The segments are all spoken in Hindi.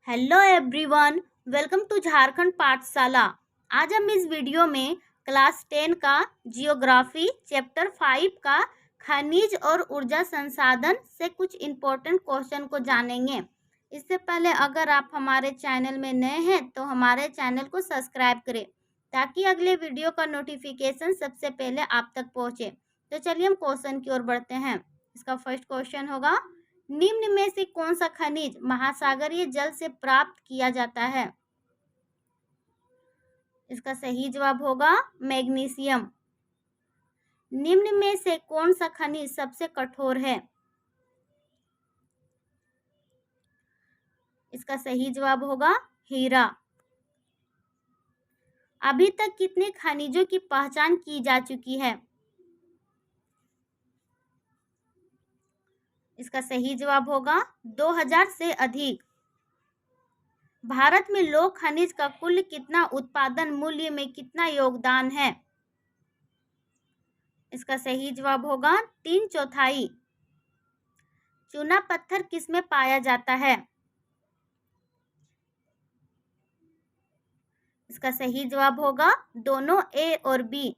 Hello everyone, welcome to Jharkhand Pathshala. आज हम इस वीडियो में क्लास 10 का जियोग्राफी चैप्टर 5 का खनिज और ऊर्जा संसाधन से कुछ इम्पोर्टेंट क्वेश्चन को जानेंगे। इससे पहले अगर आप हमारे चैनल में नए हैं तो हमारे चैनल को सब्सक्राइब करें ताकि अगले वीडियो का नोटिफिकेशन सबसे पहले आप तक पहुंचे। तो चलिए हम क्वेश्चन की ओर बढ़ते हैं। इसका फर्स्ट क्वेश्चन होगा, निम्न में से कौन सा खनिज महासागरीय जल से प्राप्त किया जाता है? इसका सही जवाब होगा मैग्नीशियम। निम्न में से कौन सा खनिज सबसे कठोर है? इसका सही जवाब होगा हीरा। अभी तक कितने खनिजों की पहचान की जा चुकी है? इसका सही जवाब होगा 2000 से अधिक। भारत में लौह खनिज का कुल कितना उत्पादन मूल्य में कितना योगदान है? इसका सही जवाब होगा 3/4। चूना पत्थर किसमें पाया जाता है? इसका सही जवाब होगा दोनों ए और बी।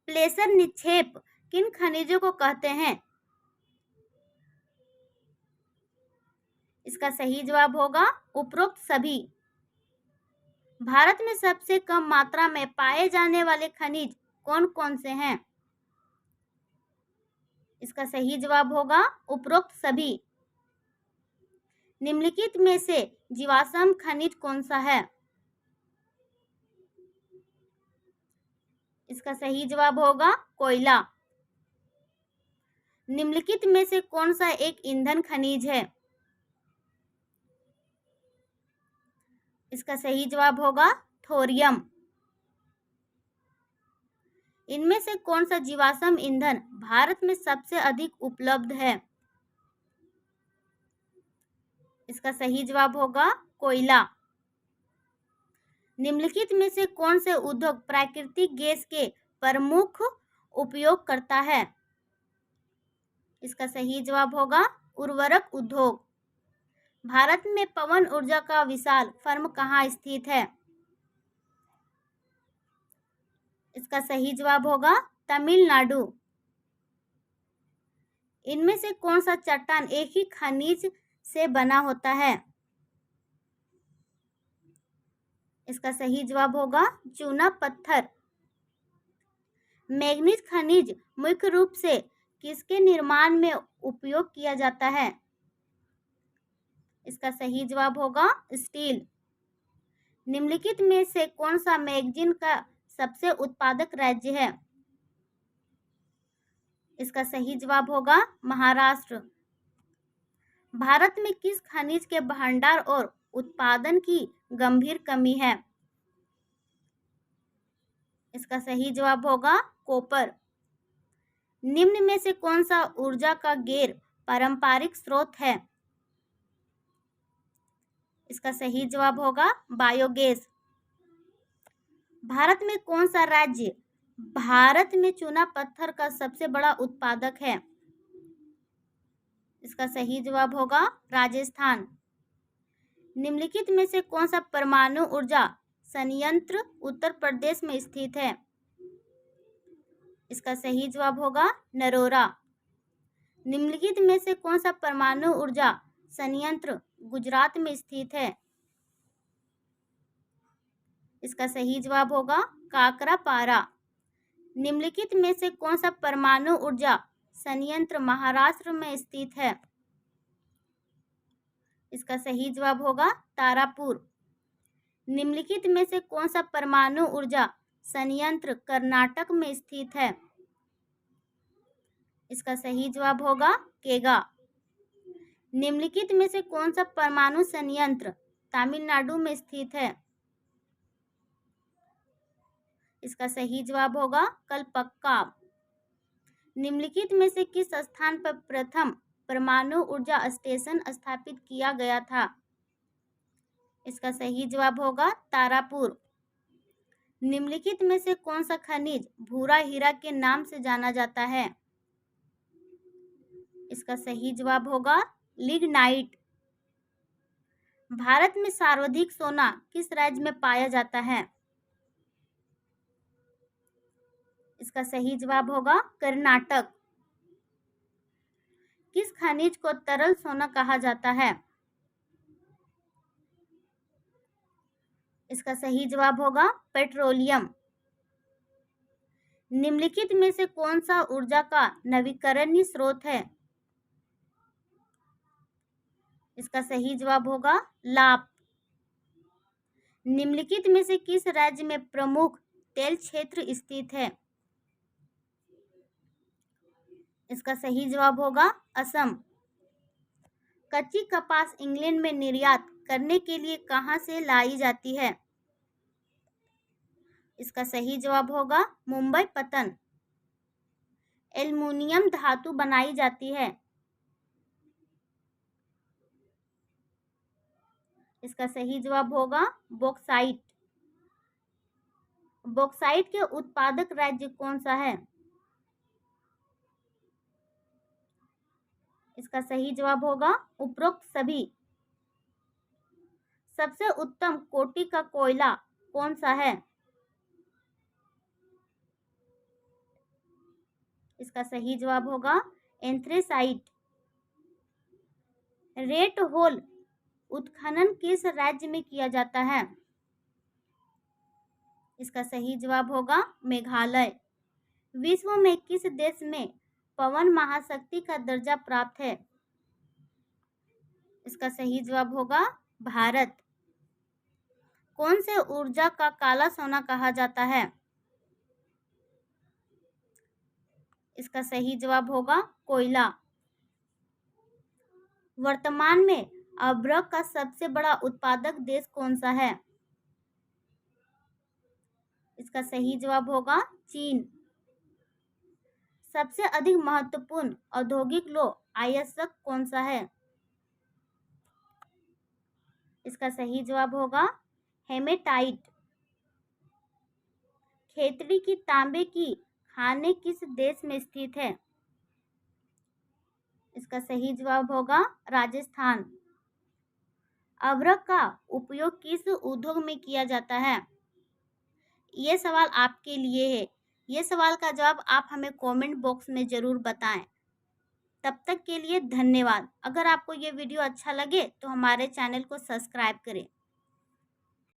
प्लेसर निक्षेप किन खनिजों को कहते हैं? इसका सही जवाब होगा उपरोक्त सभी। भारत में सबसे कम मात्रा में पाए जाने वाले खनिज कौन कौन से हैं? इसका सही जवाब होगा उपरोक्त सभी। निम्नलिखित में से जीवाश्म खनिज कौन सा है? इसका सही जवाब होगा कोयला। निम्नलिखित में से कौन सा एक ईंधन खनिज है? इसका सही जवाब होगा थोरियम। इनमें से कौन सा जीवाश्म ईंधन भारत में सबसे अधिक उपलब्ध है? इसका सही जवाब होगा कोयला। निम्नलिखित में से कौन से उद्योग प्राकृतिक गैस के प्रमुख उपयोग करता है? इसका सही जवाब होगा उर्वरक उद्योग। भारत में पवन ऊर्जा का विशाल फर्म कहाँ स्थित है? इसका सही जवाब होगा तमिलनाडु। इनमें से कौन सा चट्टान एक ही खनिज से बना होता है? इसका सही जवाब होगा चूना पत्थर। मैग्नीज खनिज मुख्य रूप से किसके निर्माण में उपयोग किया जाता है? इसका सही जवाब होगा स्टील। निम्नलिखित में से कौन सा मैगजीन का सबसे उत्पादक राज्य है? इसका सही जवाब होगा महाराष्ट्र। भारत में किस खनिज के भंडार और उत्पादन की गंभीर कमी है? इसका सही जवाब होगा कॉपर। निम्न में से कौन सा ऊर्जा का गैर पारंपरिक स्रोत है? इसका सही जवाब होगा बायोगैस। भारत में कौन सा राज्य भारत में चूना पत्थर का सबसे बड़ा उत्पादक है? इसका सही जवाब होगा राजस्थान। निम्नलिखित में से कौन सा परमाणु ऊर्जा संयंत्र उत्तर प्रदेश में स्थित है? इसका सही जवाब होगा नरोरा। निम्नलिखित में से कौन सा परमाणु ऊर्जा संयंत्र गुजरात में स्थित है? इसका सही जवाब होगा काकरापारा। निम्नलिखित में से कौन सा परमाणु ऊर्जा संयंत्र महाराष्ट्र में स्थित है? इसका सही जवाब होगा तारापुर। निम्नलिखित में से कौन सा परमाणु ऊर्जा संयंत्र कर्नाटक में स्थित है? इसका सही जवाब होगा केगा। निम्नलिखित में से कौन सा परमाणु संयंत्र तमिलनाडु में स्थित है? इसका सही जवाब होगा कलपक्का। निम्नलिखित में से किस स्थान पर प्रथम परमाणु ऊर्जा स्टेशन स्थापित किया गया था? इसका सही जवाब होगा तारापुर। निम्नलिखित में से कौन सा खनिज भूरा हीरा के नाम से जाना जाता है? इसका सही जवाब होगा लिग्नाइट। भारत में सर्वाधिक सोना किस राज्य में पाया जाता है? इसका सही जवाब होगा कर्नाटक। किस खनिज को तरल सोना कहा जाता है? इसका सही जवाब होगा पेट्रोलियम। निम्नलिखित में से कौन सा ऊर्जा का नवीकरणीय स्रोत है? इसका सही जवाब होगा लाभ। निम्नलिखित में से किस राज्य में प्रमुख तेल क्षेत्र स्थित है? इसका सही जवाब होगा असम। कच्ची कपास इंग्लैंड में निर्यात करने के लिए कहां से लाई जाती है? इसका सही जवाब होगा मुंबई पत्तन। एल्युमिनियम धातु बनाई जाती है? इसका सही जवाब होगा बॉक्साइट। बॉक्साइट के उत्पादक राज्य कौन सा है? इसका सही जवाब होगा उपरोक्त सभी। सबसे उत्तम कोटि का कोयला कौन सा है? इसका सही जवाब होगा एंथ्रेसाइट। रेड होल उत्खनन किस राज्य में किया जाता है? इसका सही जवाब होगा मेघालय। विश्व में किस देश में पवन महाशक्ति का दर्जा प्राप्त है? इसका सही जवाब होगा भारत। कौन से ऊर्जा का काला सोना कहा जाता है? इसका सही जवाब होगा कोयला। वर्तमान में अभ्रक का सबसे बड़ा उत्पादक देश कौन सा है? इसका सही जवाब होगा चीन। सबसे अधिक महत्वपूर्ण औद्योगिक लौह अयस्क कौन सा है? इसका सही जवाब होगा हेमेटाइट। खेतड़ी की तांबे की खानें किस देश में स्थित है? इसका सही जवाब होगा राजस्थान। अभ्रक का उपयोग किस उद्योग में किया जाता है? ये सवाल आपके लिए है। ये सवाल का जवाब आप हमें कमेंट बॉक्स में ज़रूर बताएं। तब तक के लिए धन्यवाद। अगर आपको ये वीडियो अच्छा लगे तो हमारे चैनल को सब्सक्राइब करें।